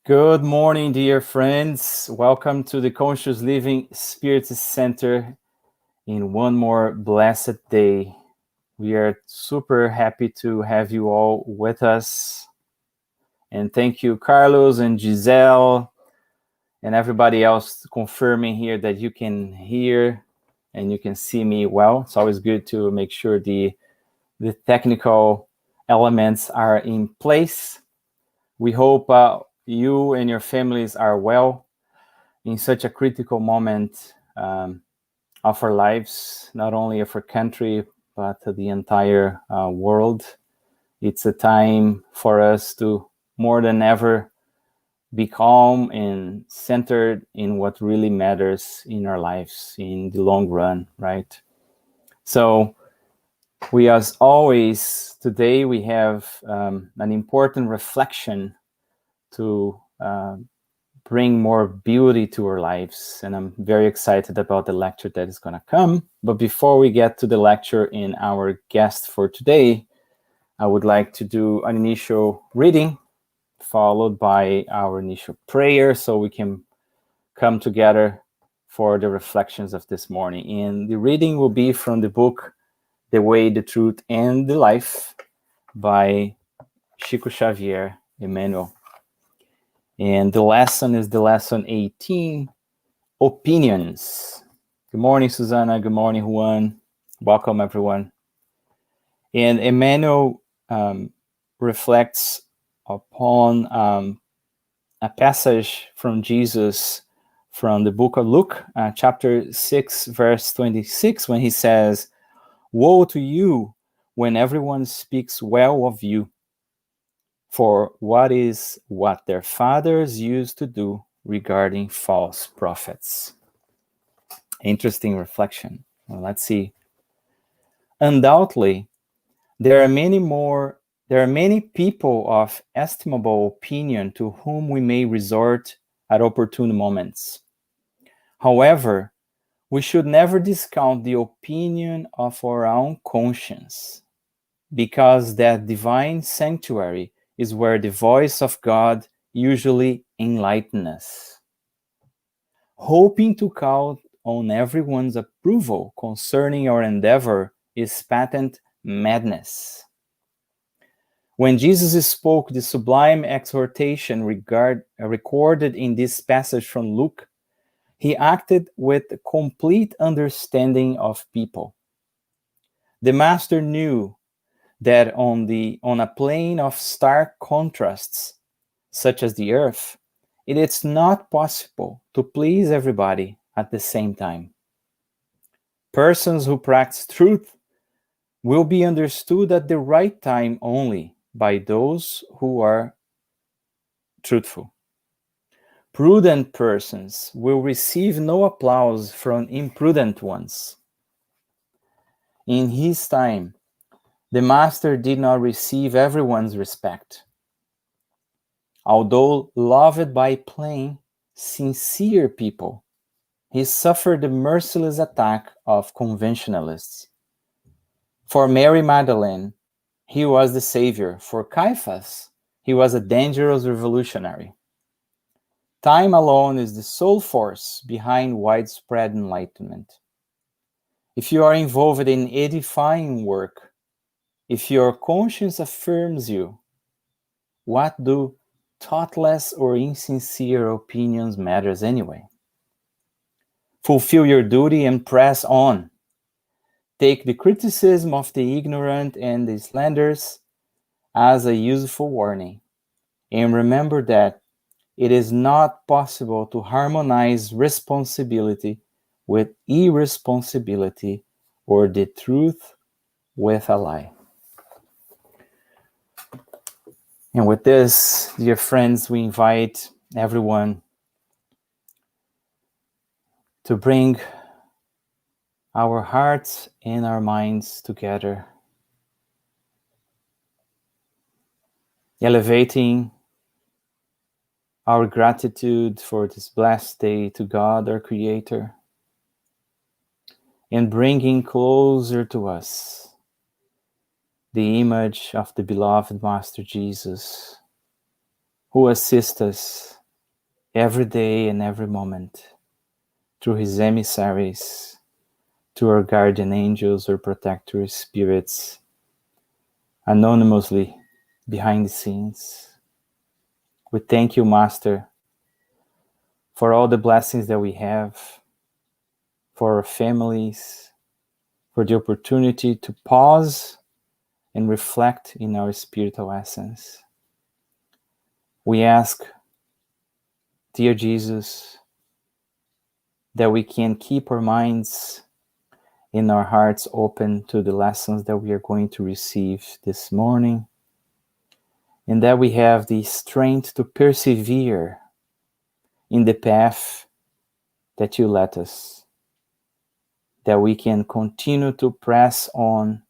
Good morning, dear friends. Welcome to the Conscious Living Spirit Center in one more blessed day. We are super happy to have you all with us. And thank you, Carlos and Giselle, and everybody else confirming here that you can hear and you can see me well. It's always good to make sure the technical elements are in place. We hope you and your families are well in such a critical moment of our lives, not only of our country, but the entire world. It's a time for us to, more than ever, be calm and centered in what really matters in our lives in the long run, right? So we, as always, today we have an important reflection to bring more beauty to our lives. And I'm very excited about the lecture that is going to come. But before we get to the lecture and our guest for today, I would like to do an initial reading followed by our initial prayer so we can come together for the reflections of this morning. And the reading will be from the book The Way, the Truth, and the Life by Chico Xavier Emmanuel. And the lesson is the lesson 18, Opinions. Good morning, Susanna. Good morning, Juan. Welcome, everyone. And Emmanuel reflects upon a passage from Jesus from the book of Luke, chapter 6, verse 26, when he says, "Woe to you when everyone speaks well of you, for what is what their fathers used to do regarding false prophets." Interesting reflection. Well, let's see. Undoubtedly, there are many people of estimable opinion to whom we may resort at opportune moments. However, we should never discount the opinion of our own conscience, because that divine sanctuary is where the voice of God usually enlightens us. Hoping to count on everyone's approval concerning our endeavor is patent madness. When Jesus spoke the sublime exhortation recorded in this passage from Luke, he acted with complete understanding of people. The Master knew that on a plane of stark contrasts, such as the earth, it is not possible to please everybody at the same time. Persons who practice truth will be understood at the right time only by those who are truthful. Prudent persons will receive no applause from imprudent ones. In his time, the Master did not receive everyone's respect. Although loved by plain, sincere people, he suffered the merciless attack of conventionalists. For Mary Magdalene, he was the savior. For Caiaphas, he was a dangerous revolutionary. Time alone is the sole force behind widespread enlightenment. If you are involved in edifying work, if your conscience affirms you, what do thoughtless or insincere opinions matters anyway? Fulfill your duty and press on. Take the criticism of the ignorant and the slanderers as a useful warning, and remember that it is not possible to harmonize responsibility with irresponsibility or the truth with a lie. And with this, dear friends, we invite everyone to bring our hearts and our minds together, elevating our gratitude for this blessed day to God, our Creator, and bringing closer to us the image of the beloved Master Jesus, who assists us every day and every moment through his emissaries, to our guardian angels or protector spirits, anonymously behind the scenes. We thank you, Master, for all the blessings that we have, for our families, for the opportunity to pause and reflect in our spiritual essence. We ask, dear Jesus, that we can keep our minds and our hearts open to the lessons that we are going to receive this morning, and that we have the strength to persevere in the path that you let us, that we can continue to press on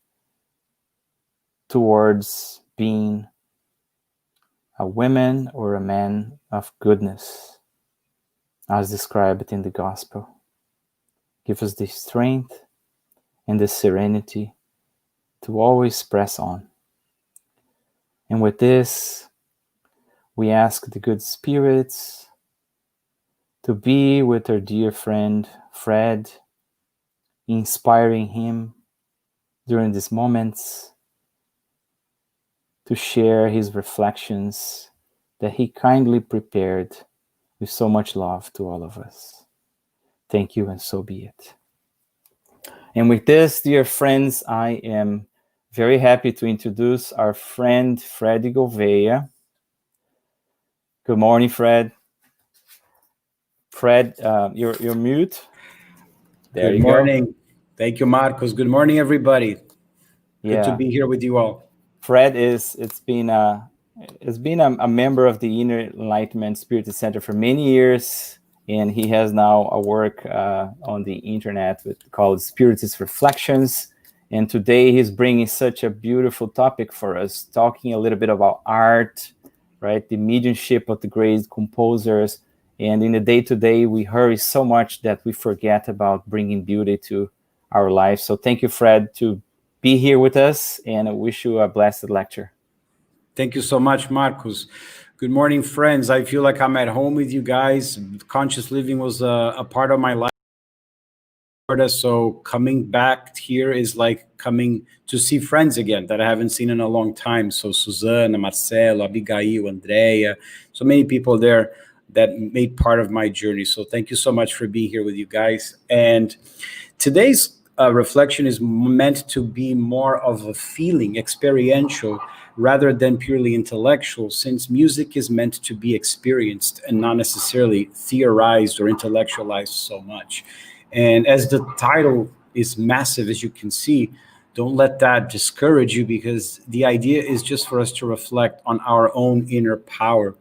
towards being a woman or a man of goodness, as described in the gospel. Give us the strength and the serenity to always press on. And with this, we ask the good spirits to be with our dear friend Fred, inspiring him during these moments to share his reflections that he kindly prepared with so much love to all of us. Thank you, and so be it. And with this, dear friends, I am very happy to introduce our friend Fred Gouveia. Good morning, Fred. Fred, you're mute. There Good you go. morning. Thank you, Marcos. Good morning, everybody. Good to be here with you all. Fred it's been a member of the Inner Enlightenment Spirit Center for many years, and he has now a work on the internet called Spiritist Reflections. And today he's bringing such a beautiful topic for us, talking a little bit about art, right? The mediumship of the great composers. And in the day-to-day, we hurry so much that we forget about bringing beauty to our life. So thank you, Fred, to be here with us, and I wish you a blessed lecture. Thank you so much, Marcos. Good morning, friends. I feel like I'm at home with you guys. Conscious living was a part of my life. So coming back here is like coming to see friends again that I haven't seen in a long time. So Susana, Marcelo, Abigail, Andrea, so many people there that made part of my journey. So thank you so much for being here with you guys. And today's reflection is meant to be more of a feeling, experiential, rather than purely intellectual, since music is meant to be experienced and not necessarily theorized or intellectualized so much. And as the title is massive, as you can see, don't let that discourage you, because the idea is just for us to reflect on our own inner power,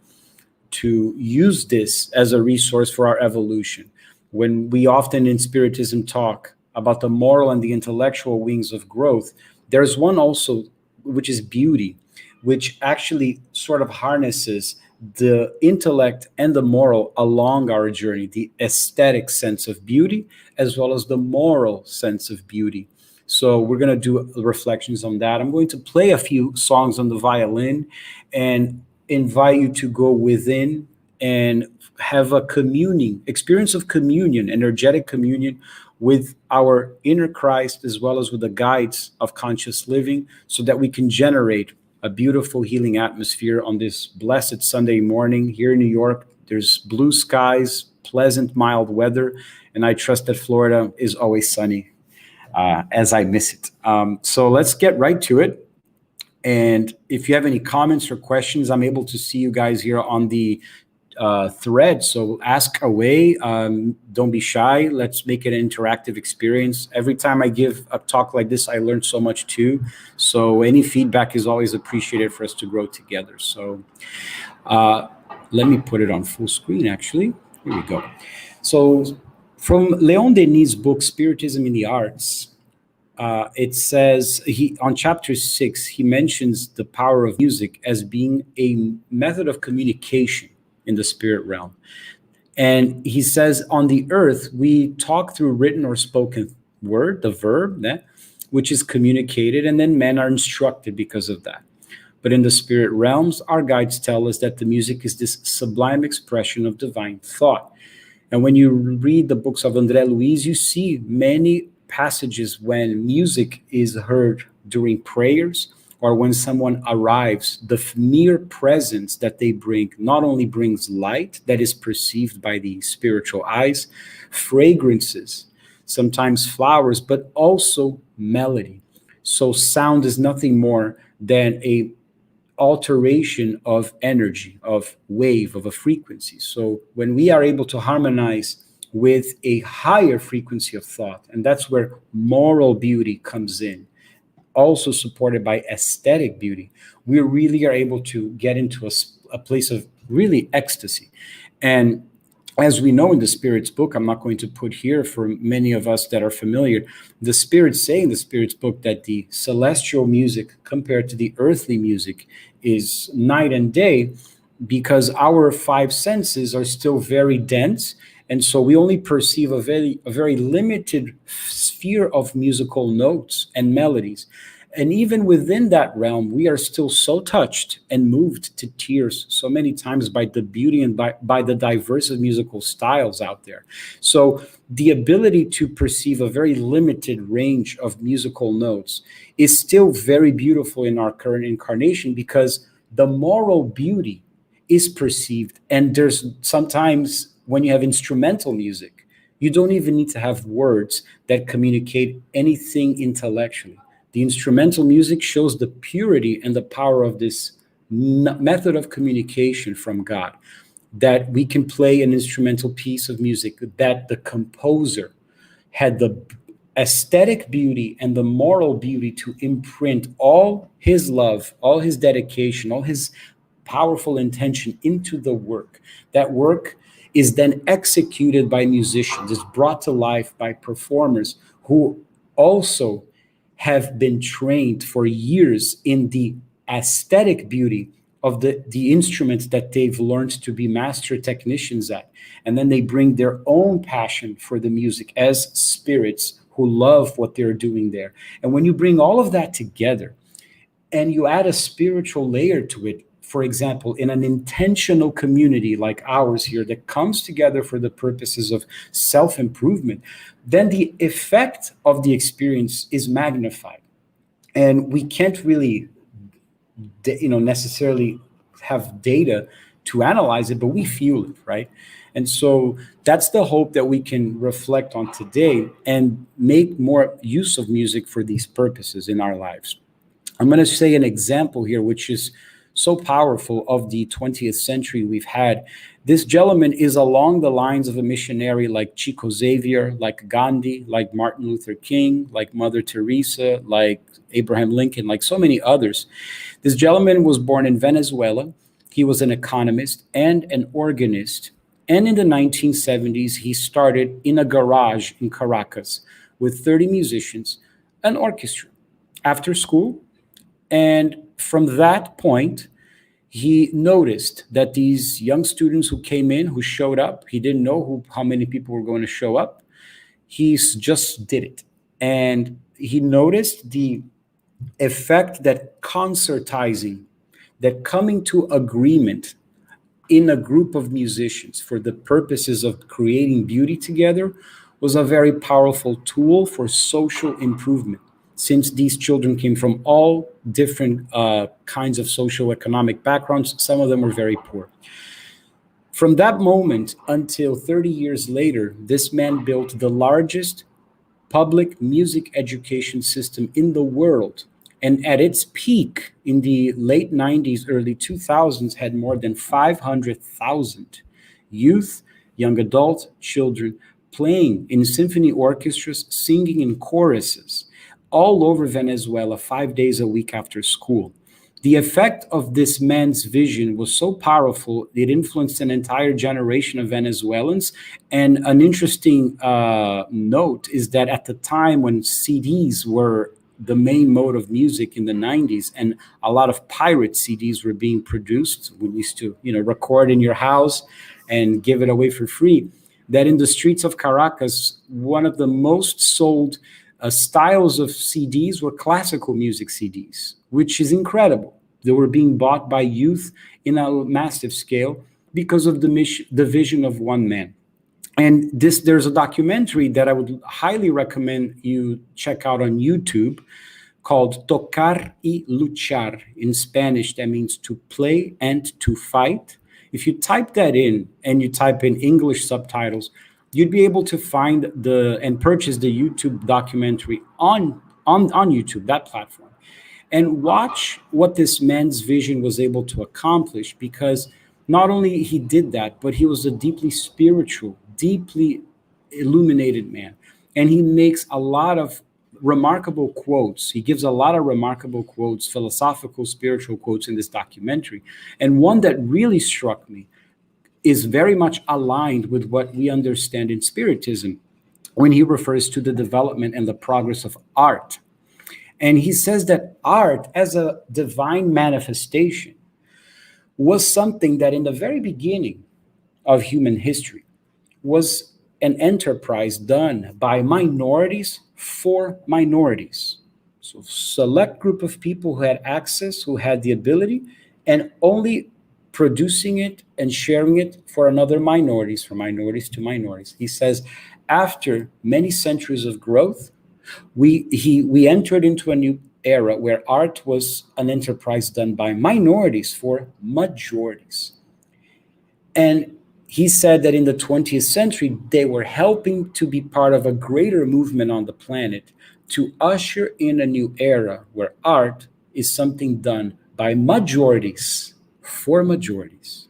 to use this as a resource for our evolution. When we often in Spiritism talk about the moral and the intellectual wings of growth, there's one also, which is beauty, which actually sort of harnesses the intellect and the moral along our journey, the aesthetic sense of beauty, as well as the moral sense of beauty. So we're going to do reflections on that. I'm going to play a few songs on the violin and invite you to go within and have a communing experience of communion, energetic communion with our inner Christ, as well as with the guides of conscious living, so that we can generate a beautiful healing atmosphere on this blessed Sunday morning here in New York. There's blue skies, pleasant, mild weather, and I trust that Florida is always sunny, as I miss it. So let's get right to it. And if you have any comments or questions, I'm able to see you guys here on the thread. So ask away. Don't be shy. Let's make it an interactive experience. Every time I give a talk like this, I learn so much too. So any feedback is always appreciated for us to grow together. So let me put it on full screen, actually. Here we go. So from Leon Denis' book, Spiritism in the Arts, it says on chapter 6, he mentions the power of music as being a method of communication in the spirit realm. And he says, on the earth, we talk through written or spoken word, the verb, which is communicated, and then men are instructed because of that. But in the spirit realms, our guides tell us that the music is this sublime expression of divine thought. And when you read the books of André Luiz, you see many passages when music is heard during prayers or when someone arrives. The mere presence that they bring not only brings light that is perceived by the spiritual eyes, fragrances, sometimes flowers, but also melody. So sound is nothing more than a alteration of energy, of wave, of a frequency. So when we are able to harmonize with a higher frequency of thought, and that's where moral beauty comes in, also supported by aesthetic beauty, we really are able to get into a place of really ecstasy. And as we know in the Spirit's book, I'm not going to put here for many of us that are familiar, the Spirits say in the Spirit's book that the celestial music compared to the earthly music is night and day, because our five senses are still very dense, and so we only perceive a very limited sphere of musical notes and melodies. And even within that realm, we are still so touched and moved to tears so many times by the beauty and by the diverse of musical styles out there. So the ability to perceive a very limited range of musical notes is still very beautiful in our current incarnation, because the moral beauty is perceived. And there's sometimes when you have instrumental music, you don't even need to have words that communicate anything intellectually. The instrumental music shows the purity and the power of this method of communication from God, that we can play an instrumental piece of music that the composer had the aesthetic beauty and the moral beauty to imprint all his love, all his dedication, all his powerful intention into the work. That work is then executed by musicians, is brought to life by performers who also have been trained for years in the aesthetic beauty of the instruments that they've learned to be master technicians at. And then they bring their own passion for the music as spirits who love what they're doing there. And when you bring all of that together and you add a spiritual layer to it, for example, in an intentional community like ours here that comes together for the purposes of self-improvement, then the effect of the experience is magnified. And we can't really, necessarily have data to analyze it, but we feel it, right? And so that's the hope that we can reflect on today and make more use of music for these purposes in our lives. I'm going to say an example here, which is so powerful of the 20th century we've had. This gentleman is along the lines of a missionary like Chico Xavier, like Gandhi, like Martin Luther King, like Mother Teresa, like Abraham Lincoln, like so many others. This gentleman was born in Venezuela. He was an economist and an organist. And in the 1970s, he started in a garage in Caracas with 30 musicians, an orchestra after school. And from that point, he noticed that these young students who came in, who showed up, he didn't know how many people were going to show up. He just did it. And he noticed the effect that concertizing, that coming to agreement in a group of musicians for the purposes of creating beauty together was a very powerful tool for social improvement, since these children came from all different kinds of socioeconomic backgrounds. Some of them were very poor. From that moment until 30 years later, this man built the largest public music education system in the world. And at its peak in the late 90s, early 2000s, had more than 500,000 youth, young adults, children playing in symphony orchestras, singing in choruses all over Venezuela 5 days a week after school. The effect of this man's vision was so powerful, it influenced an entire generation of Venezuelans. And an interesting note is that at the time when CDs were the main mode of music in the 90s, and a lot of pirate CDs were being produced, we used to record in your house and give it away for free, that in the streets of Caracas, one of the most sold styles of CDs were classical music CDs, which is incredible. They were being bought by youth in a massive scale because of the vision of one man. And there's a documentary that I would highly recommend you check out on YouTube called Tocar y Luchar. In Spanish, that means to play and to fight. If you type that in and you type in English subtitles, you'd be able to find and purchase the YouTube documentary on YouTube, that platform, and watch what this man's vision was able to accomplish, because not only he did that, but he was a deeply spiritual, deeply illuminated man. And he makes a lot of remarkable quotes. He gives a lot of remarkable quotes, philosophical, spiritual quotes in this documentary. And one that really struck me is very much aligned with what we understand in Spiritism when he refers to the development and the progress of art. And he says that art, as a divine manifestation, was something that in the very beginning of human history was an enterprise done by minorities for minorities. So select group of people who had access, who had the ability, and only producing it and sharing it for another minorities, from minorities to minorities. He says, after many centuries of growth, we entered into a new era where art was an enterprise done by minorities for majorities. And he said that in the 20th century, they were helping to be part of a greater movement on the planet to usher in a new era where art is something done by majorities for majorities.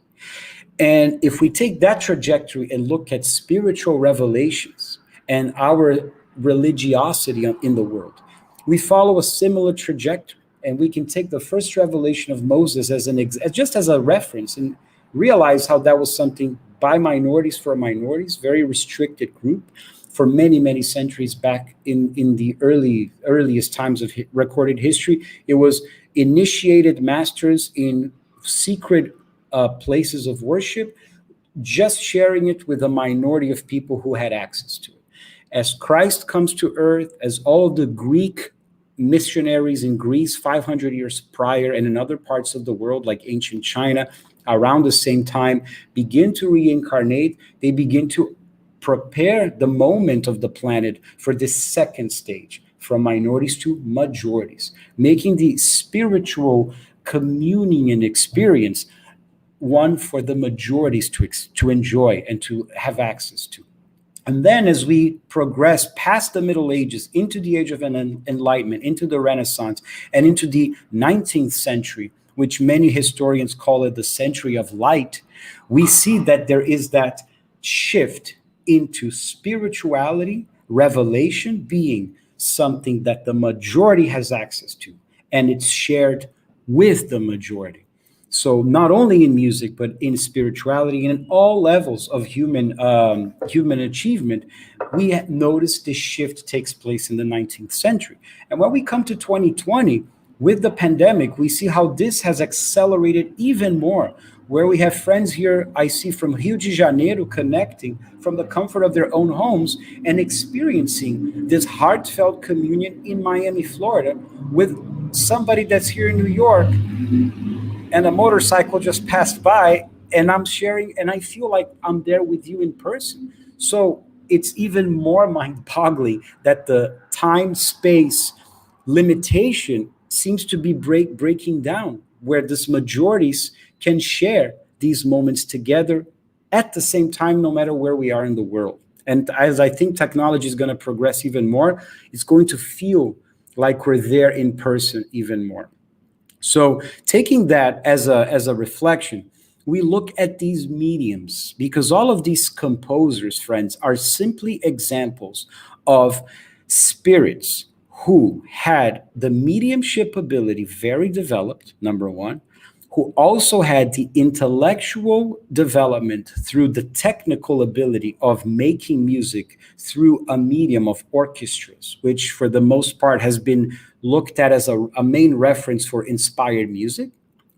And if we take that trajectory and look at spiritual revelations and our religiosity in the world, we follow a similar trajectory. And we can take the first revelation of Moses as just as a reference and realize how that was something by minorities for minorities, very restricted group for many, many centuries back in the earliest times of recorded history. It was initiated masters in secret places of worship, just sharing it with a minority of people who had access to it. As Christ comes to earth, as all the Greek missionaries in Greece 500 years prior and in other parts of the world like ancient China around the same time begin to reincarnate, they begin to prepare the moment of the planet for this second stage, from minorities to majorities, making the spiritual communing and experience one for the majorities to enjoy and to have access to. And then as we progress past the Middle Ages into the Age of Enlightenment, into the Renaissance, and into the 19th century, which many historians call it the century of light, we see that there is that shift into spirituality, revelation being something that the majority has access to, and it's shared with the majority. So not only in music, but in spirituality and in all levels of human achievement, we notice this shift takes place in the 19th century. And when we come to 2020, with the pandemic, we see how this has accelerated even more, where we have friends here, I see from Rio de Janeiro, connecting from the comfort of their own homes and experiencing this heartfelt communion in Miami, Florida, with somebody that's here in New York, and a motorcycle just passed by, and I'm sharing, and I feel like I'm there with you in person. So it's even more mind-boggling that the time-space limitation seems to be breaking down, where these majorities can share these moments together at the same time, no matter where we are in the world. And as I think technology is going to progress even more, it's going to feel like we're there in person even more. So taking that as a reflection, we look at these mediums, because all of these composers, friends, are simply examples of spirits who had the mediumship ability very developed, number one, who also had the intellectual development through the technical ability of making music through a medium of orchestras, which for the most part has been looked at as a main reference for inspired music,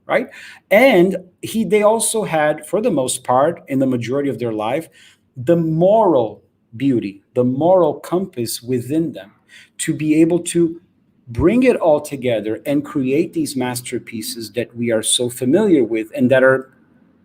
right? And they also had, for the most part, in the majority of their life, the moral beauty, the moral compass within them to be able to bring it all together and create these masterpieces that we are so familiar with and that are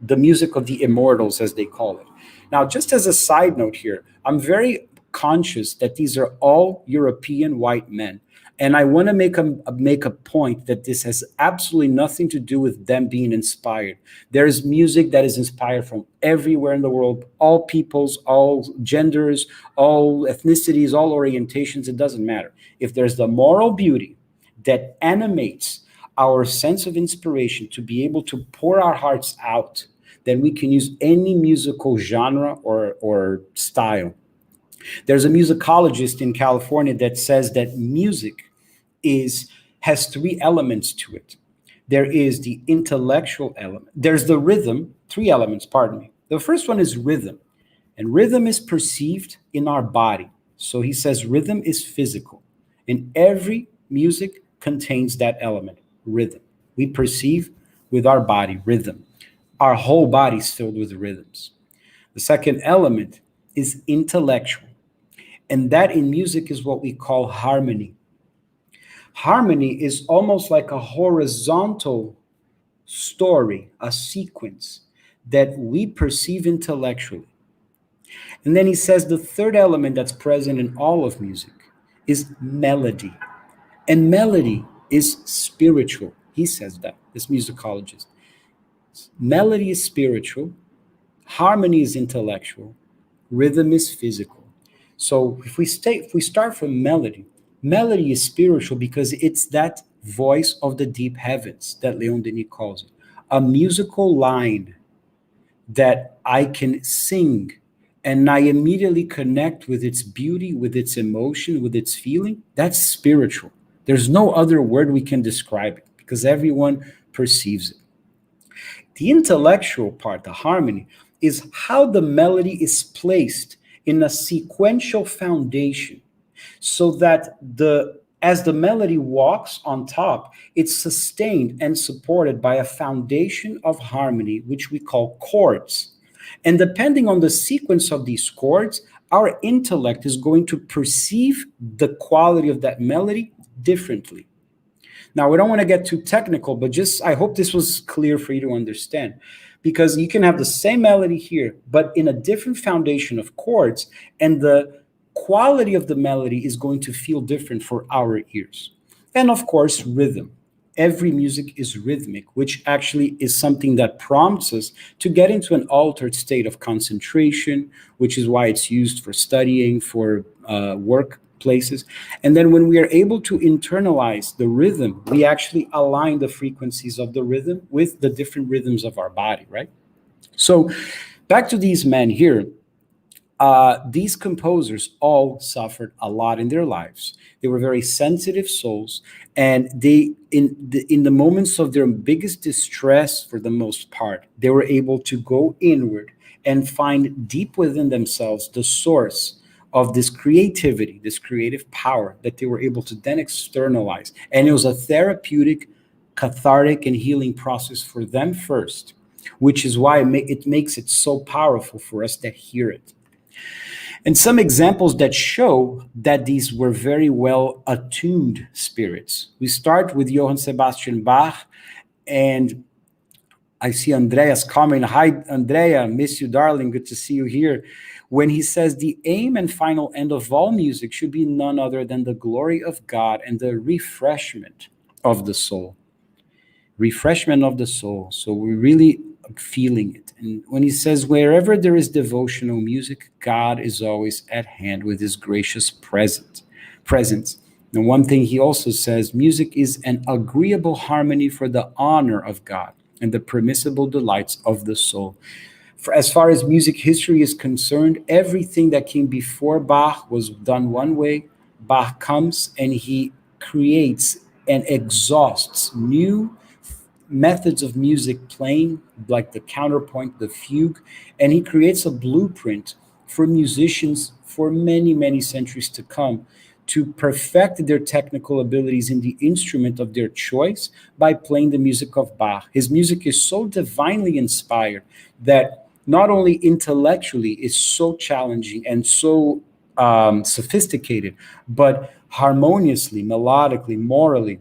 the music of the immortals, as they call it. Now, just as a side note here, I'm very conscious that these are all European white men. And I want to make a point that this has absolutely nothing to do with them being inspired. There is music that is inspired from everywhere in the world, all peoples, all genders, all ethnicities, all orientations. It doesn't matter. If there's the moral beauty that animates our sense of inspiration to be able to pour our hearts out, then we can use any musical genre or style. There's a musicologist in California that says that music has three elements to it. There is the intellectual element. There's the rhythm, three elements, pardon me. The first one is rhythm, and rhythm is perceived in our body. So he says rhythm is physical, and every music contains that element, rhythm. We perceive with our body rhythm. Our whole body is filled with rhythms. The second element is intellectual, and that in music is what we call harmony. Harmony is almost like a horizontal story, a sequence that we perceive intellectually. And then he says the third element that's present in all of music is melody. And melody is spiritual. He says that, this musicologist. Melody is spiritual, harmony is intellectual, rhythm is physical. So if we start from melody, melody is spiritual because it's that voice of the deep heavens that Leon Denis calls it. A musical line that I can sing and I immediately connect with its beauty, with its emotion, with its feeling. That's spiritual. There's no other word we can describe it because everyone perceives it. The intellectual part, the harmony, is how the melody is placed in a sequential foundation so that as the melody walks on top, it's sustained and supported by a foundation of harmony, which we call chords. And depending on the sequence of these chords, our intellect is going to perceive the quality of that melody differently. Now, we don't want to get too technical, but I hope this was clear for you to understand, because you can have the same melody here, but in a different foundation of chords, and the quality of the melody is going to feel different for our ears. And of course, rhythm. Every music is rhythmic, which actually is something that prompts us to get into an altered state of concentration, which is why it's used for studying, for workplaces. And then when we are able to internalize the rhythm, we actually align the frequencies of the rhythm with the different rhythms of our body, right? So back to these men here. These composers all suffered a lot in their lives. They were very sensitive souls, and in the moments of their biggest distress, for the most part, they were able to go inward and find deep within themselves the source of this creativity, this creative power that they were able to then externalize. And it was a therapeutic, cathartic, and healing process for them first, which is why it makes it so powerful for us that hear it. And some examples that show that these were very well attuned spirits. We start with Johann Sebastian Bach, and I see Andrea's comment. Hi, Andrea, miss you, darling. Good to see you here. When he says the aim and final end of all music should be none other than the glory of God and the refreshment of the soul. Refreshment of the soul. So we're really feeling it. And when he says, wherever there is devotional music, God is always at hand with his gracious presence. And one thing he also says, music is an agreeable harmony for the honor of God and the permissible delights of the soul. As far as music history is concerned, everything that came before Bach was done one way. Bach comes and he creates and exhausts new methods of music playing, like the counterpoint, the fugue, and he creates a blueprint for musicians for many, many centuries to come to perfect their technical abilities in the instrument of their choice by playing the music of Bach. His music is so divinely inspired that not only intellectually is so challenging and so sophisticated, but harmoniously, melodically, morally,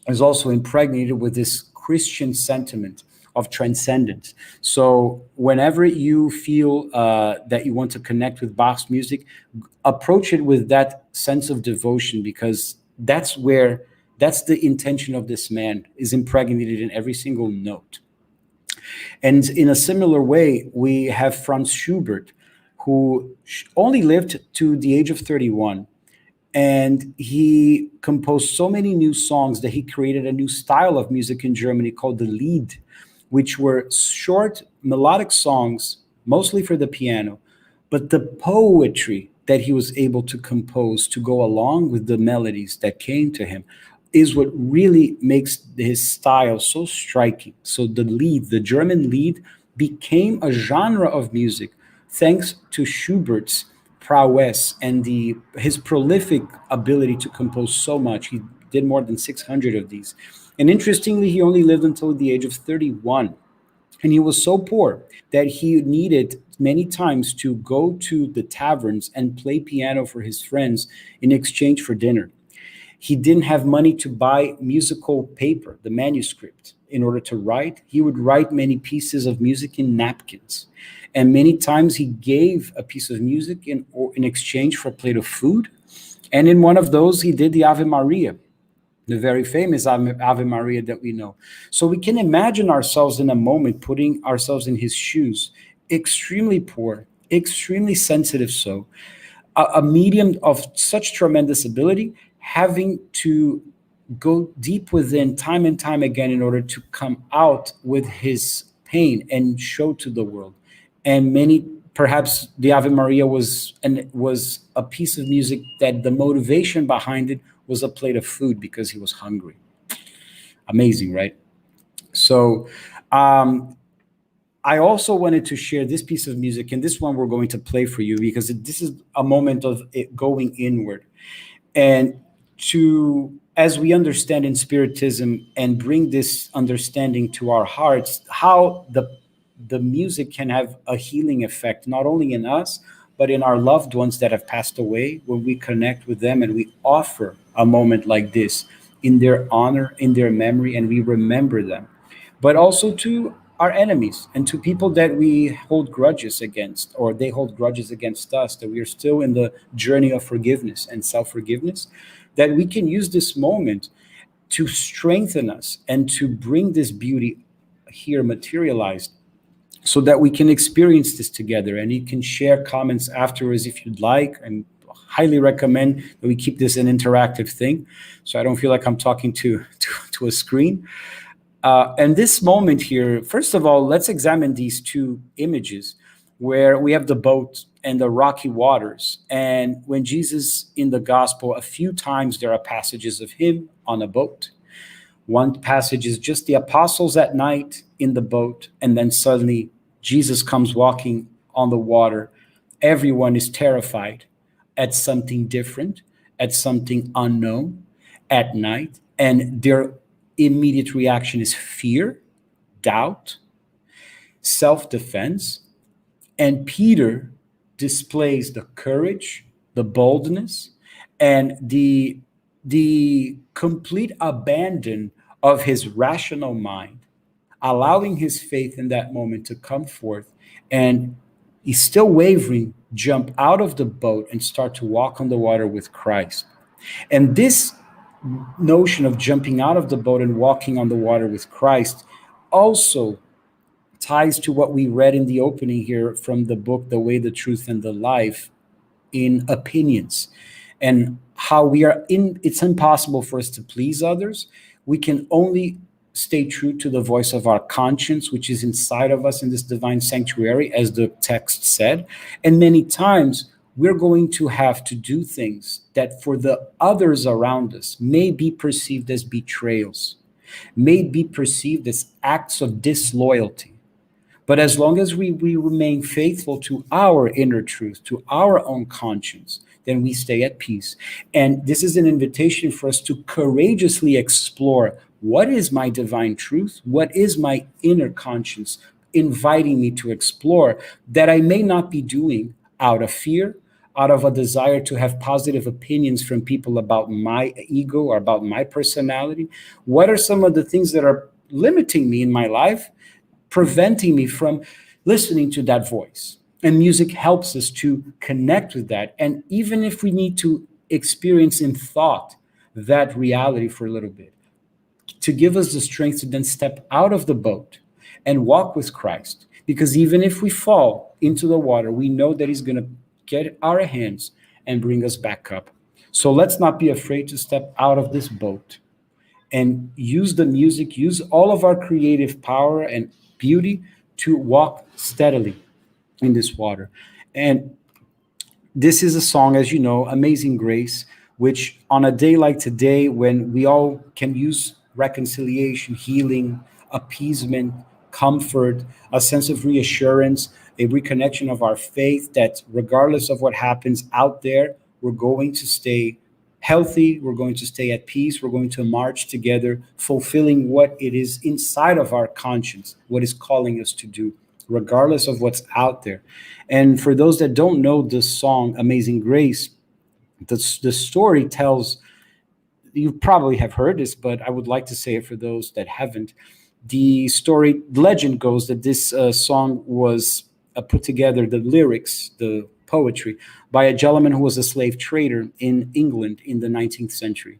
is also impregnated with this Christian sentiment of transcendence. So whenever you feel that you want to connect with Bach's music, approach it with that sense of devotion, because that's the intention of this man, is impregnated in every single note. And in a similar way, we have Franz Schubert, who only lived to the age of 31, and he composed so many new songs that he created a new style of music in Germany called the Lied, which were short melodic songs, mostly for the piano, but the poetry that he was able to compose to go along with the melodies that came to him is what really makes his style so striking. So the Lied, the German Lied, became a genre of music thanks to Schubert's prowess and his prolific ability to compose so much. He did more than 600 of these. And interestingly, he only lived until the age of 31. And he was so poor that he needed many times to go to the taverns and play piano for his friends in exchange for dinner. He didn't have money to buy musical paper, the manuscript, in order to write. He would write many pieces of music in napkins. And many times he gave a piece of music in exchange for a plate of food. And in one of those, he did the Ave Maria, the very famous Ave Maria that we know. So we can imagine ourselves in a moment, putting ourselves in his shoes, extremely poor, extremely sensitive, so a medium of such tremendous ability, having to go deep within time and time again in order to come out with his pain and show to the world. And many, perhaps the Ave Maria was a piece of music that the motivation behind it was a plate of food because he was hungry. Amazing, right? So I also wanted to share this piece of music, and this one we're going to play for you because this is a moment of it going inward. And as we understand in Spiritism and bring this understanding to our hearts, how the music can have a healing effect, not only in us, but in our loved ones that have passed away, when we connect with them and we offer a moment like this in their honor, in their memory, and we remember them. But also to our enemies and to people that we hold grudges against, or they hold grudges against us, that we are still in the journey of forgiveness and self-forgiveness, that we can use this moment to strengthen us and to bring this beauty here materialized, so that we can experience this together. And you can share comments afterwards if you'd like. And highly recommend that we keep this an interactive thing, so I don't feel like I'm talking to a screen. And this moment here, first of all, let's examine these two images where we have the boat and the rocky waters. And when Jesus in the gospel, a few times there are passages of him on a boat. One passage is just the apostles at night in the boat, and then suddenly Jesus comes walking on the water. Everyone is terrified at something different, at something unknown at night, and their immediate reaction is fear, doubt, self-defense. And Peter displays the courage, the boldness, and the complete abandon of his rational mind, allowing his faith in that moment to come forth. And he's still wavering, jump out of the boat and start to walk on the water with Christ. And this notion of jumping out of the boat and walking on the water with Christ also ties to what we read in the opening here from the book, The Way, the Truth, and the Life, in opinions, and how it's impossible for us to please others. We can only stay true to the voice of our conscience, which is inside of us in this divine sanctuary, as the text said. And many times we're going to have to do things that for the others around us may be perceived as betrayals, may be perceived as acts of disloyalty. But as long as we remain faithful to our inner truth, to our own conscience, then we stay at peace. And this is an invitation for us to courageously explore, what is my divine truth? What is my inner conscience inviting me to explore, that I may not be doing out of fear, out of a desire to have positive opinions from people about my ego or about my personality? What are some of the things that are limiting me in my life, preventing me from listening to that voice? And music helps us to connect with that. And even if we need to experience in thought that reality for a little bit, to give us the strength to then step out of the boat and walk with Christ. Because even if we fall into the water, we know that He's going to get our hands and bring us back up. So let's not be afraid to step out of this boat and use the music, use all of our creative power and beauty to walk steadily in this water. And this is a song, as you know, Amazing Grace, which on a day like today, when we all can use reconciliation, healing, appeasement, comfort, a sense of reassurance, a reconnection of our faith that regardless of what happens out there, we're going to stay healthy, we're going to stay at peace, we're going to march together, fulfilling what it is inside of our conscience, what is calling us to do, regardless of what's out there. And for those that don't know the song Amazing Grace, the story tells, you probably have heard this, but I would like to say it for those that haven't. The story, legend goes that this song was put together, the lyrics, the poetry, by a gentleman who was a slave trader in England in the 19th century.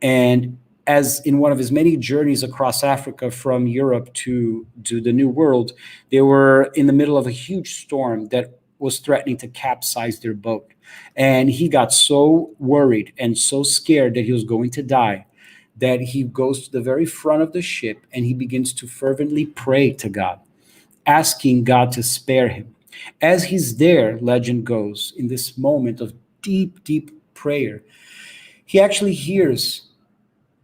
And as in one of his many journeys across Africa from Europe to the New World, they were in the middle of a huge storm that was threatening to capsize their boat. And he got so worried and so scared that he was going to die that he goes to the very front of the ship and he begins to fervently pray to God, asking God to spare him. As he's there, legend goes, in this moment of deep, deep prayer, he actually hears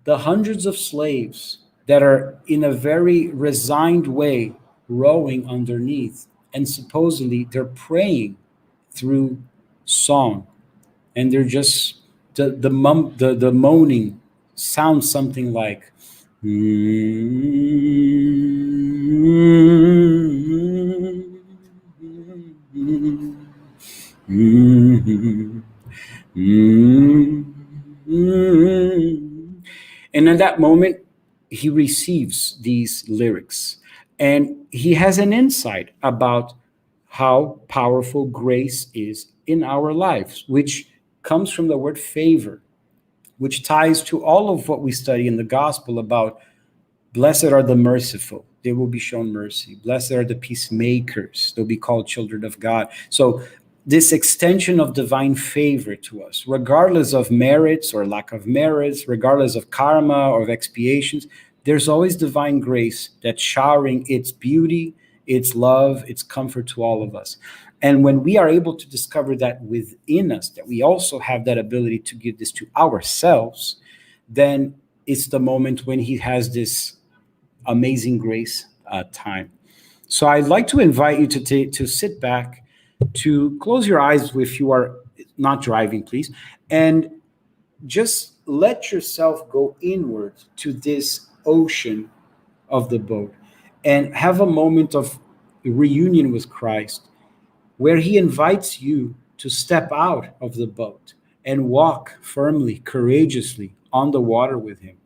the hundreds of slaves that are in a very resigned way rowing underneath. And supposedly they're praying through song. And they're just, the moaning sounds something like, and in that moment, he receives these lyrics and he has an insight about how powerful grace is in our lives, which comes from the word favor, which ties to all of what we study in the gospel about blessed are the merciful, they will be shown mercy. Blessed are the peacemakers, they'll be called children of God. So this extension of divine favor to us, regardless of merits or lack of merits, regardless of karma or of expiations, there's always divine grace that's showering its beauty, its love, its comfort to all of us. And when we are able to discover that within us, that we also have that ability to give this to ourselves, then it's the moment when he has this amazing grace time. So I'd like to invite you to sit back, to close your eyes if you are not driving, please, and just let yourself go inward to this ocean of the boat and have a moment of reunion with Christ where he invites you to step out of the boat and walk firmly, courageously on the water with him.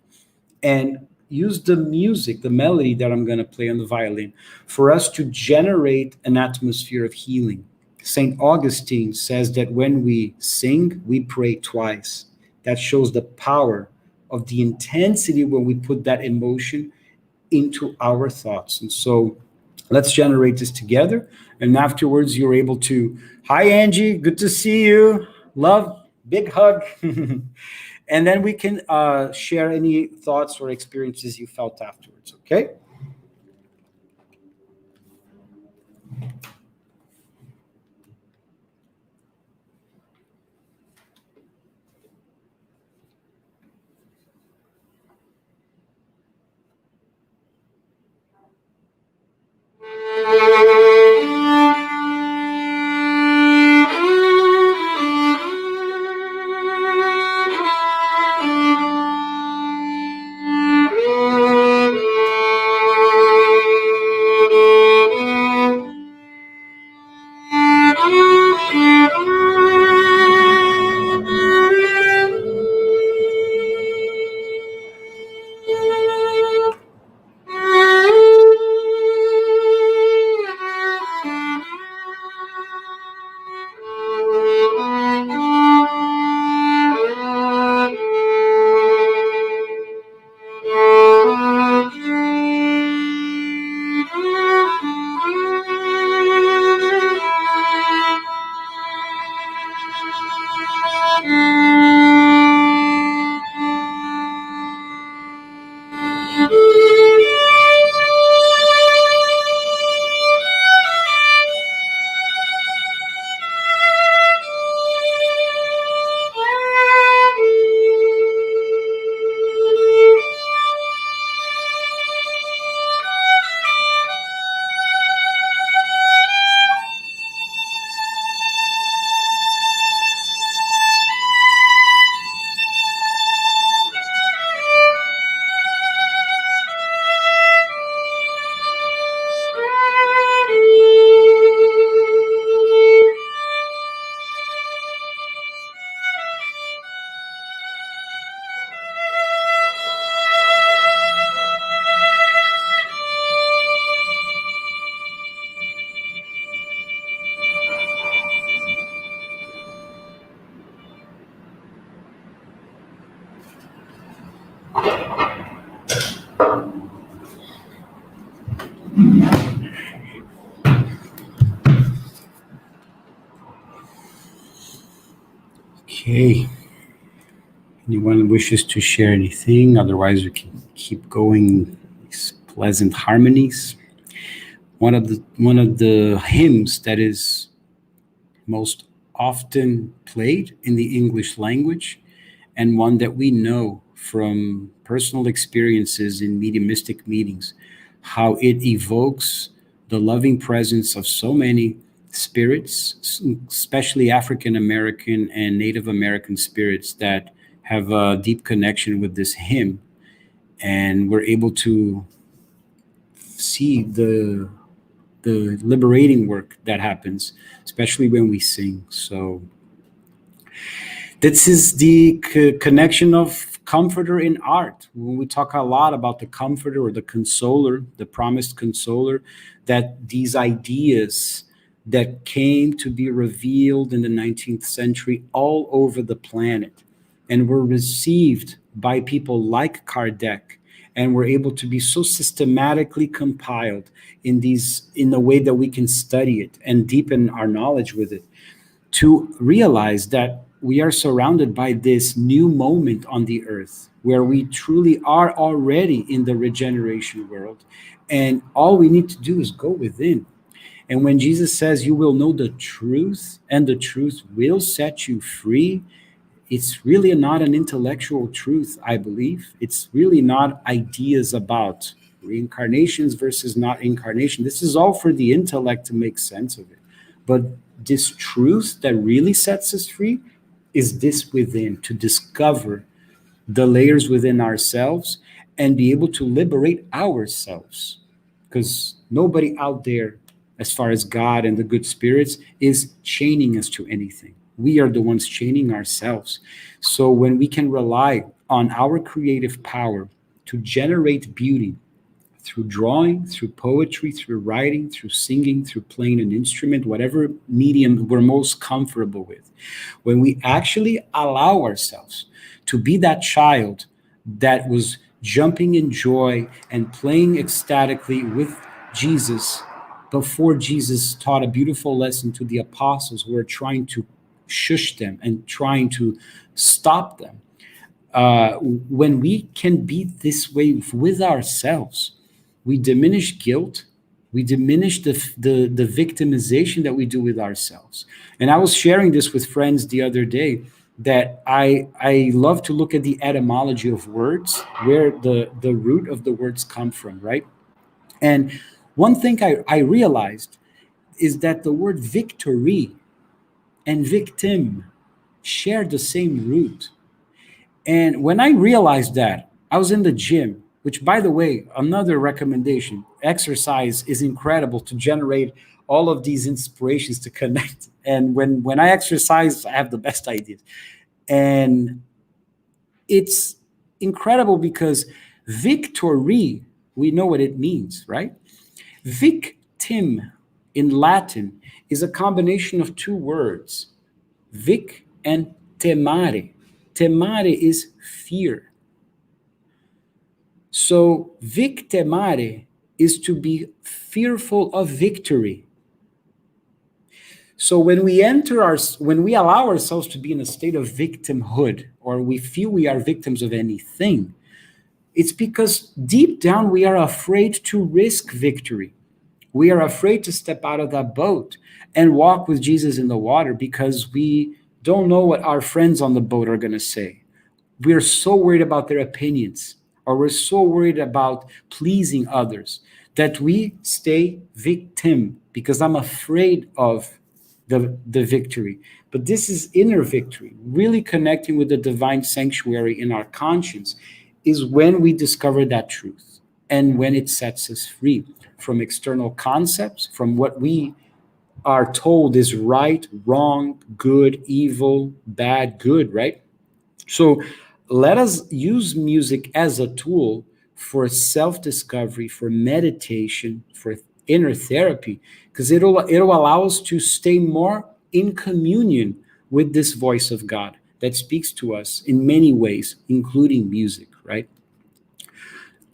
And use the music, the melody that I'm going to play on the violin, for us to generate an atmosphere of healing. St. Augustine says that when we sing, we pray twice. That shows the power of the intensity when we put that emotion into our thoughts. And so let's generate this together. And afterwards, you're able to, hi, Angie, good to see you. Love, big hug. And then we can share any thoughts or experiences you felt afterwards, okay? Okay. Anyone wishes to share anything? Otherwise, we can keep going these pleasant harmonies. One of the hymns that is most often played in the English language, and one that we know from personal experiences in mediumistic meetings, how it evokes the loving presence of so many spirits, especially African American and Native American spirits that have a deep connection with this hymn. And we're able to see the liberating work that happens, especially when we sing. So this is the connection of comforter in art. When we talk a lot about the comforter or the consoler, the promised consoler, that these ideas that came to be revealed in the 19th century all over the planet and were received by people like Kardec, and were able to be so systematically compiled in the way that we can study it and deepen our knowledge with it, to realize that we are surrounded by this new moment on the earth where we truly are already in the regeneration world. And all we need to do is go within. And when Jesus says, "You will know the truth, and the truth will set you free," it's really not an intellectual truth, I believe. It's really not ideas about reincarnations versus not incarnation. This is all for the intellect to make sense of it. But this truth that really sets us free is this within, to discover the layers within ourselves and be able to liberate ourselves. Because nobody out there, as far as God and the good spirits, is chaining us to anything. We are the ones chaining ourselves. So when we can rely on our creative power to generate beauty through drawing, through poetry, through writing, through singing, through playing an instrument, whatever medium we're most comfortable with, when we actually allow ourselves to be that child that was jumping in joy and playing ecstatically with Jesus before Jesus taught a beautiful lesson to the apostles who were trying to shush them and trying to stop them. When we can be this way with ourselves, we diminish guilt, we diminish the victimization that we do with ourselves. And I was sharing this with friends the other day, that I love to look at the etymology of words, where the root of the words come from, right? And one thing I realized is that the word victory and victim share the same root. And when I realized that, I was in the gym, which, by the way, another recommendation: exercise is incredible to generate all of these inspirations to connect. And when I exercise, I have the best ideas. And it's incredible because victory, we know what it means, right? Victim in Latin is a combination of two words, vic and temare. Temare is fear. So victemare is to be fearful of victory. So when we allow ourselves to be in a state of victimhood, or we feel we are victims of anything, it's because deep down we are afraid to risk victory. We are afraid to step out of that boat and walk with Jesus in the water because we don't know what our friends on the boat are going to say. We're so worried about their opinions, or we're so worried about pleasing others, that we stay victim because I'm afraid of the victory. But this is inner victory. Really connecting with the divine sanctuary in our conscience is when we discover that truth, and when it sets us free from external concepts, from what we are told is right, wrong, good, evil, bad, good, right? So let us use music as a tool for self-discovery, for meditation, for inner therapy, because it'll allow us to stay more in communion with this voice of God that speaks to us in many ways, including music, right?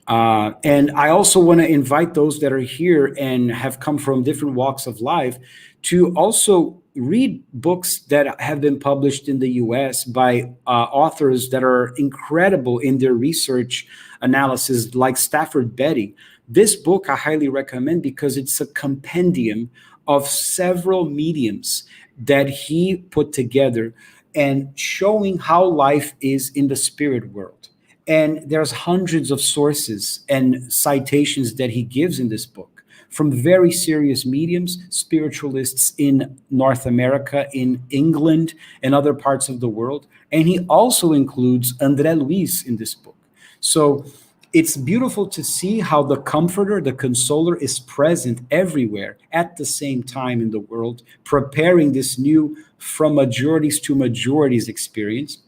And I also want to invite those that are here and have come from different walks of life to also read books that have been published in the US by authors that are incredible in their research analysis, like Stafford Betty. This book I highly recommend because it's a compendium of several mediums that he put together and showing how life is in the spirit world. And there's hundreds of sources and citations that he gives in this book from very serious mediums, spiritualists in North America, in England, and other parts of the world. And he also includes André Luiz in this book. So it's beautiful to see how the comforter, the consoler, is present everywhere at the same time in the world, preparing this new from majorities to majorities experience.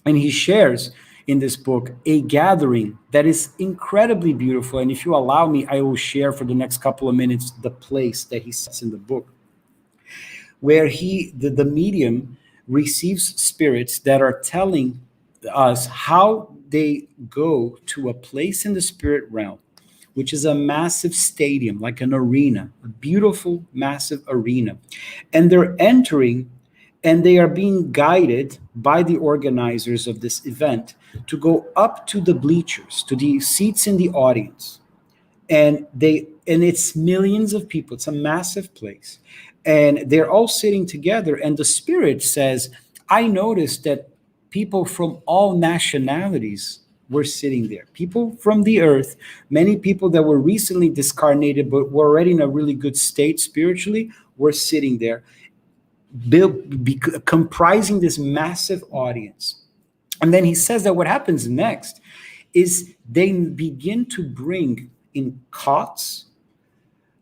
And he shares in this book a gathering that is incredibly beautiful. And if you allow me, I will share for the next couple of minutes the place that he sets in the book, where the medium receives spirits that are telling us how they go to a place in the spirit realm, which is a massive stadium, like an arena, a beautiful, massive arena. And they're entering and they are being guided by the organizers of this event to go up to the bleachers, to the seats in the audience. And it's millions of people. It's a massive place. And they're all sitting together and the spirit says, I noticed that people from all nationalities were sitting there. People from the earth, many people that were recently discarnated but were already in a really good state spiritually, were sitting there, comprising this massive audience. And then he says that what happens next is they begin to bring in cots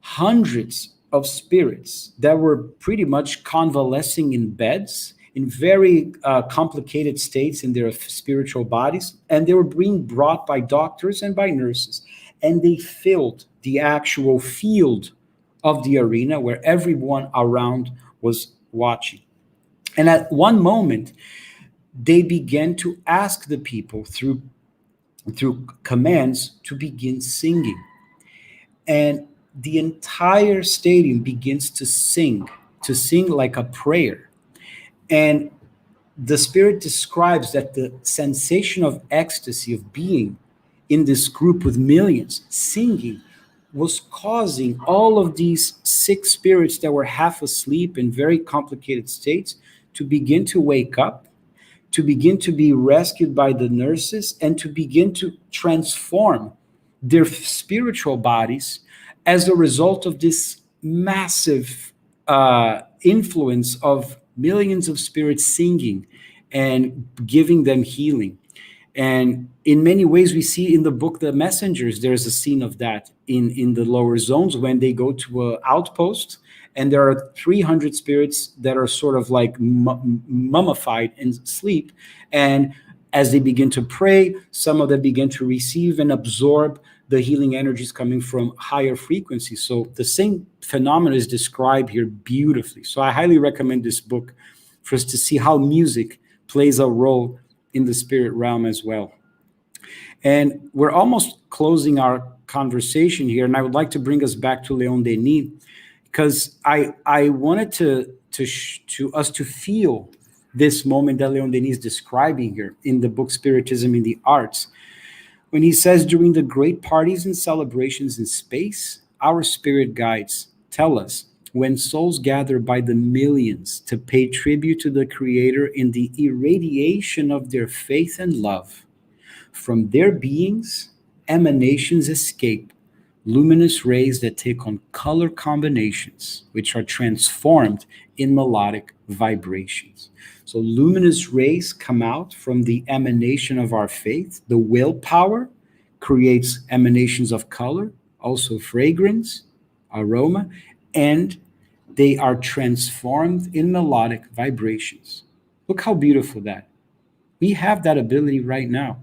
hundreds of spirits that were pretty much convalescing in beds in very complicated states in their spiritual bodies, and they were being brought by doctors and by nurses, and they filled the actual field of the arena where everyone around was watching. And at one moment they began to ask the people through commands to begin singing, and the entire stadium begins to sing like a prayer. And the spirit describes that the sensation of ecstasy of being in this group with millions singing was causing all of these sick spirits that were half asleep in very complicated states to begin to wake up, to begin to be rescued by the nurses, and to begin to transform their spiritual bodies as a result of this massive influence of millions of spirits singing and giving them healing. And in many ways, we see in the book The Messengers, there's a scene of that in the lower zones when they go to an outpost, and there are 300 spirits that are sort of like mummified in sleep. And as they begin to pray, some of them begin to receive and absorb the healing energies coming from higher frequencies. So the same phenomenon is described here beautifully. So I highly recommend this book for us to see how music plays a role in the spirit realm as well. And we're almost closing our conversation here, and I would like to bring us back to Leon Denis, because I wanted to us to feel this moment that Leon Denis is describing here in the book Spiritism in the Arts, when he says, during the great parties and celebrations in space, our spirit guides tell us, when souls gather by the millions to pay tribute to the Creator in the irradiation of their faith and love, from their beings, emanations escape, luminous rays that take on color combinations, which are transformed in melodic vibrations. So luminous rays come out from the emanation of our faith. The willpower creates emanations of color, also fragrance, aroma, and they are transformed in melodic vibrations. Look how beautiful that. We have that ability right now.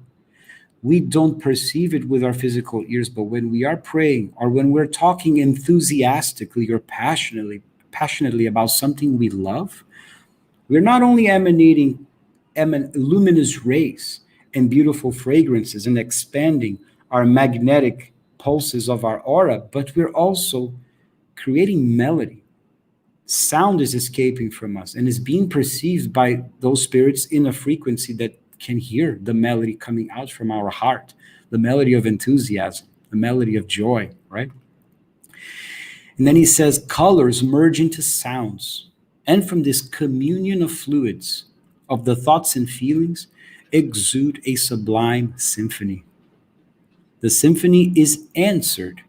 We don't perceive it with our physical ears, but when we are praying or when we're talking enthusiastically or passionately about something we love, we're not only emanating luminous rays and beautiful fragrances and expanding our magnetic pulses of our aura, but we're also creating melody. Sound is escaping from us and is being perceived by those spirits in a frequency that can hear the melody coming out from our heart, the melody of enthusiasm, the melody of joy, right? And then he says, colors merge into sounds. And from this communion of fluids, of the thoughts and feelings, exude a sublime symphony. The symphony is answered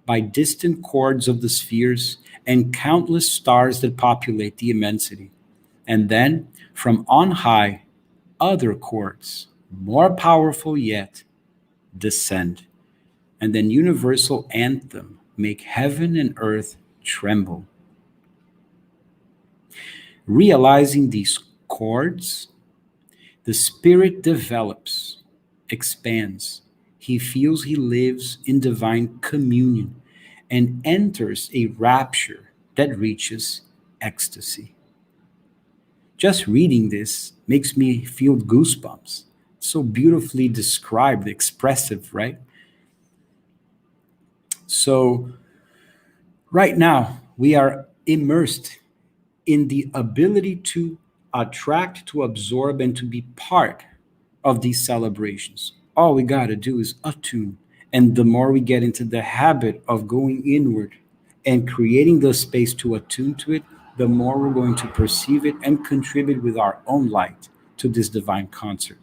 by distant chords of the spheres and countless stars that populate the immensity. And then, from on high, other chords, more powerful yet, descend. And then universal anthem make heaven and earth tremble. Realizing these chords, the spirit develops, expands. He feels he lives in divine communion and enters a rapture that reaches ecstasy. Just reading this makes me feel goosebumps. So beautifully described, expressive, right? So, right now, we are immersed in the ability to attract, to absorb, and to be part of these celebrations. All we got to do is attune. And the more we get into the habit of going inward and creating the space to attune to it, the more we're going to perceive it and contribute with our own light to this divine concert.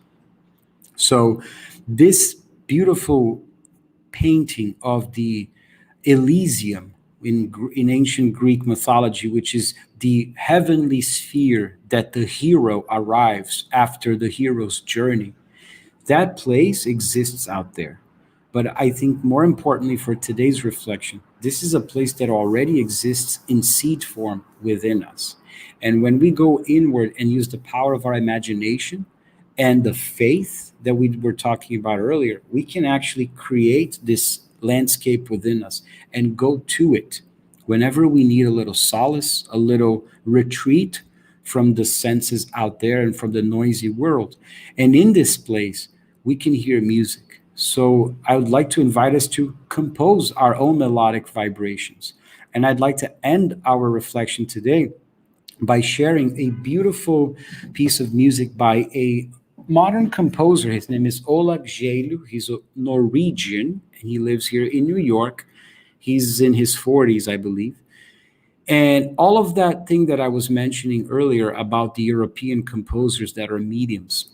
So, this beautiful painting of the Elysium in ancient Greek mythology, which is the heavenly sphere that the hero arrives after the hero's journey. That place exists out there. But I think more importantly for today's reflection, this is a place that already exists in seed form within us. And when we go inward and use the power of our imagination and the faith that we were talking about earlier, we can actually create this landscape within us and go to it whenever we need a little solace, a little retreat from the senses out there and from the noisy world. And in this place, we can hear music. So I would like to invite us to compose our own melodic vibrations. And I'd like to end our reflection today by sharing a beautiful piece of music by a modern composer. His name is Ola Gjeilo. He's a Norwegian, and he lives here in New York. He's in his 40s, I believe. And all of that thing that I was mentioning earlier about the European composers that are mediums,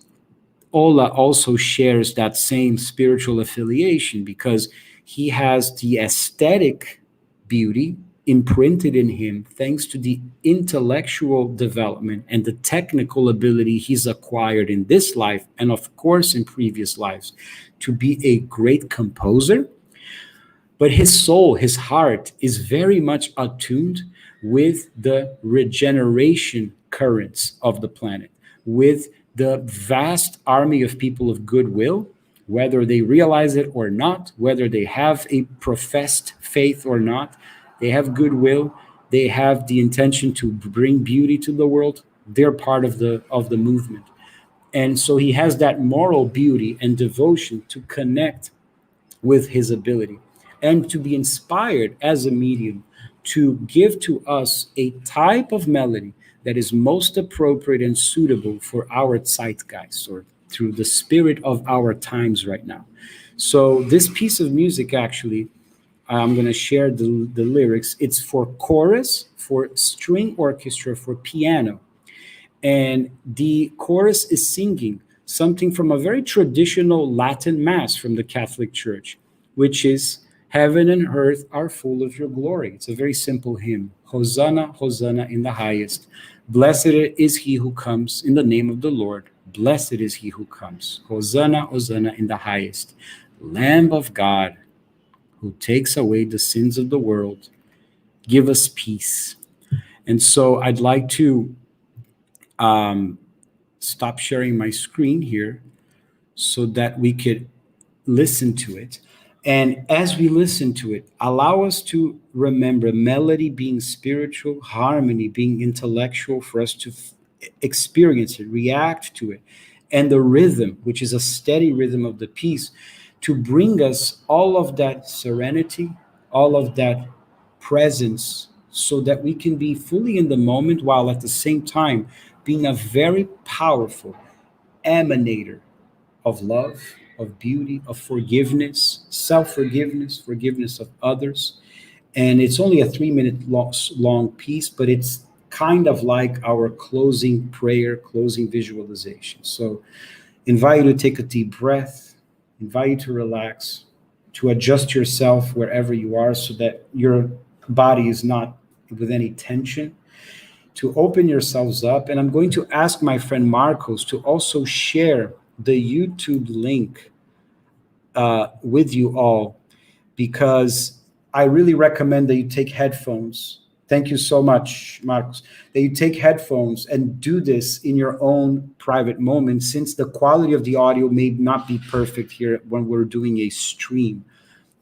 Ola also shares that same spiritual affiliation because he has the aesthetic beauty imprinted in him thanks to the intellectual development and the technical ability he's acquired in this life and of course in previous lives to be a great composer. But his soul, his heart is very much attuned with the regeneration currents of the planet, with the vast army of people of goodwill, whether they realize it or not, whether they have a professed faith or not, they have goodwill, they have the intention to bring beauty to the world, they're part of the movement. And so he has that moral beauty and devotion to connect with his ability and to be inspired as a medium to give to us a type of melody that is most appropriate and suitable for our zeitgeist or through the spirit of our times right now. So this piece of music actually, I'm going to share the lyrics. It's for chorus, for string orchestra, for piano. And the chorus is singing something from a very traditional Latin mass from the Catholic Church, which is heaven and earth are full of your glory. It's a very simple hymn. Hosanna, Hosanna in the highest. Blessed is he who comes in the name of the Lord. Blessed is he who comes. Hosanna, Hosanna in the highest. Lamb of God, who takes away the sins of the world, give us peace. And so I'd like to stop sharing my screen here so that we could listen to it. And as we listen to it, allow us to remember melody being spiritual, harmony being intellectual, for us to experience it, react to it, and the rhythm, which is a steady rhythm of the piece, to bring us all of that serenity, all of that presence, so that we can be fully in the moment while at the same time being a very powerful emanator of love, of beauty, of forgiveness, self forgiveness, forgiveness of others. And it's only a 3 minute long piece, but it's kind of like our closing prayer, closing visualization. So invite you to take a deep breath, invite you to relax, to adjust yourself wherever you are so that your body is not with any tension, to open yourselves up. And I'm going to ask my friend Marcos to also share the YouTube link with you all, because I really recommend that you take headphones. Thank you so much, Marcos. That you take headphones and do this in your own private moment, since the quality of the audio may not be perfect here when we're doing a stream.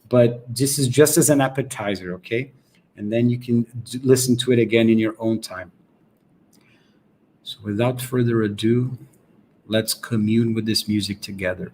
But this is just as an appetizer, okay? And then you can listen to it again in your own time. So without further ado, let's commune with this music together.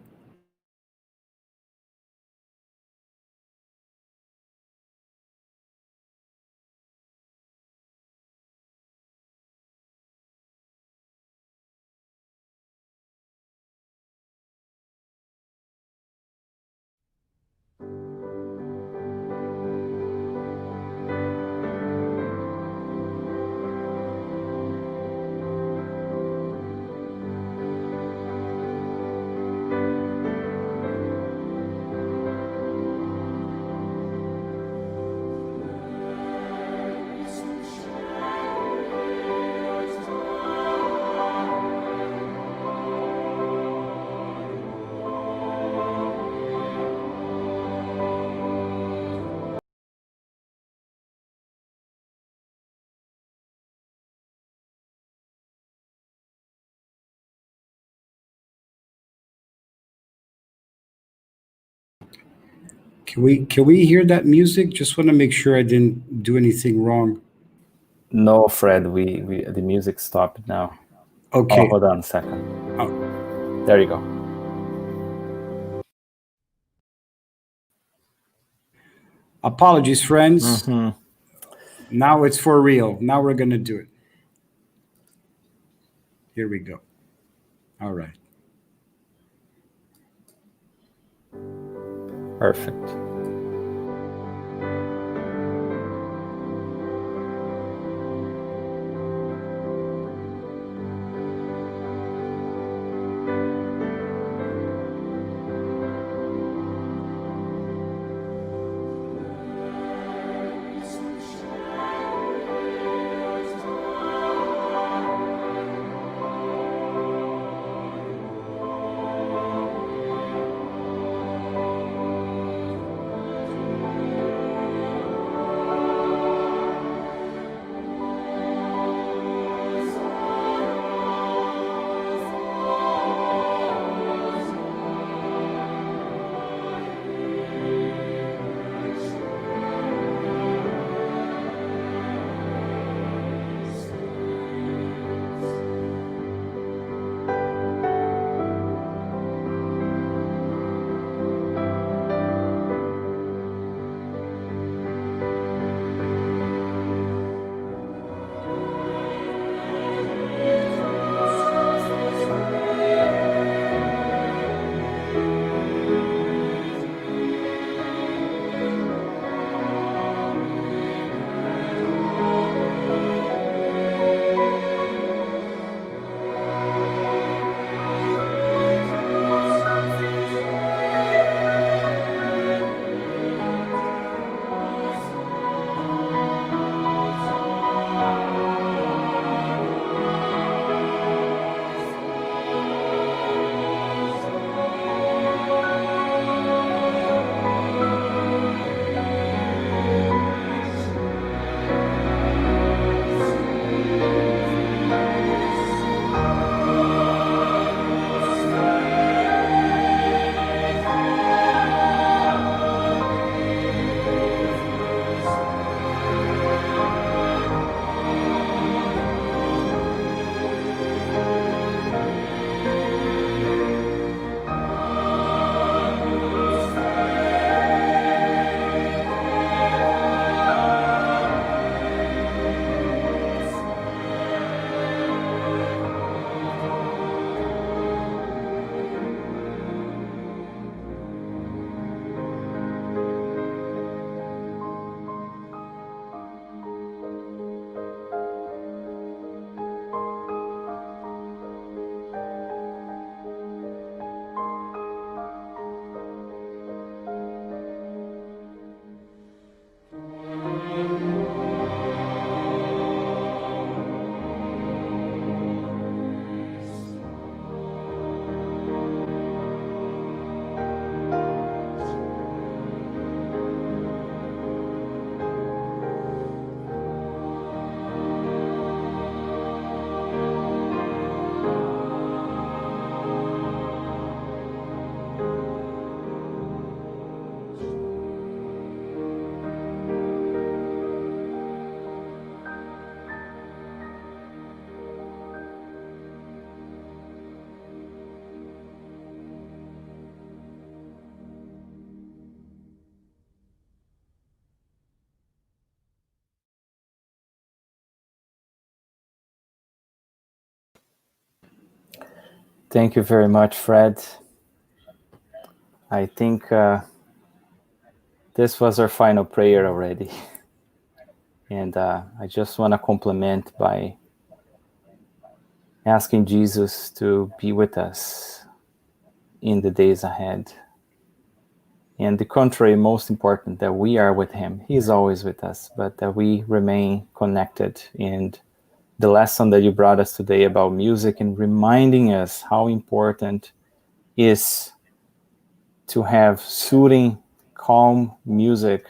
Can we hear that music? Just want to make sure I didn't do anything wrong. No, Fred, we the music stopped now. Oh, Okay. hold on a second. Oh, There you go. apologies, friends. Hmm. Now it's for real. Now we're gonna do it. Here we go. All right. Perfect. Thank you very much, Fred. I think this was our final prayer already. And I just want to compliment by asking Jesus to be with us in the days ahead. And the contrary, most important, that we are with him. He's always with us, but that we remain connected. And the lesson that you brought us today about music and reminding us how important is to have soothing, calm music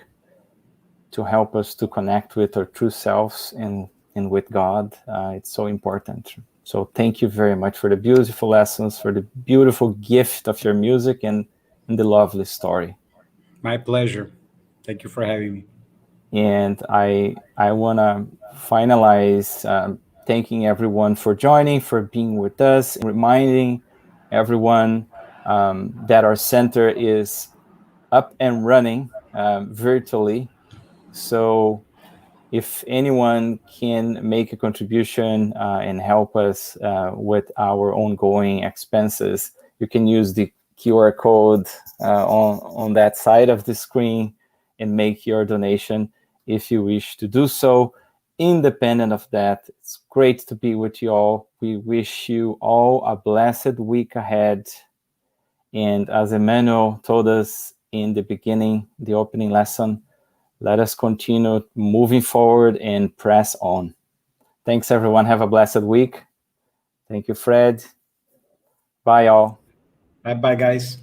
to help us to connect with our true selves and with God. It's so important. So thank you very much for the beautiful lessons, for the beautiful gift of your music and the lovely story. My pleasure. Thank you for having me. And I want to finalize thanking everyone for joining, for being with us, and reminding everyone that our center is up and running virtually. So if anyone can make a contribution and help us with our ongoing expenses, you can use the QR code on that side of the screen and make your donation if you wish to do so. Independent of that, it's great to be with you all. We wish you all a blessed week ahead. And as Emmanuel told us in the beginning, the opening lesson, let us continue moving forward and press on. Thanks, everyone. Have a blessed week. Thank you, Fred. Bye, all. Bye bye, guys.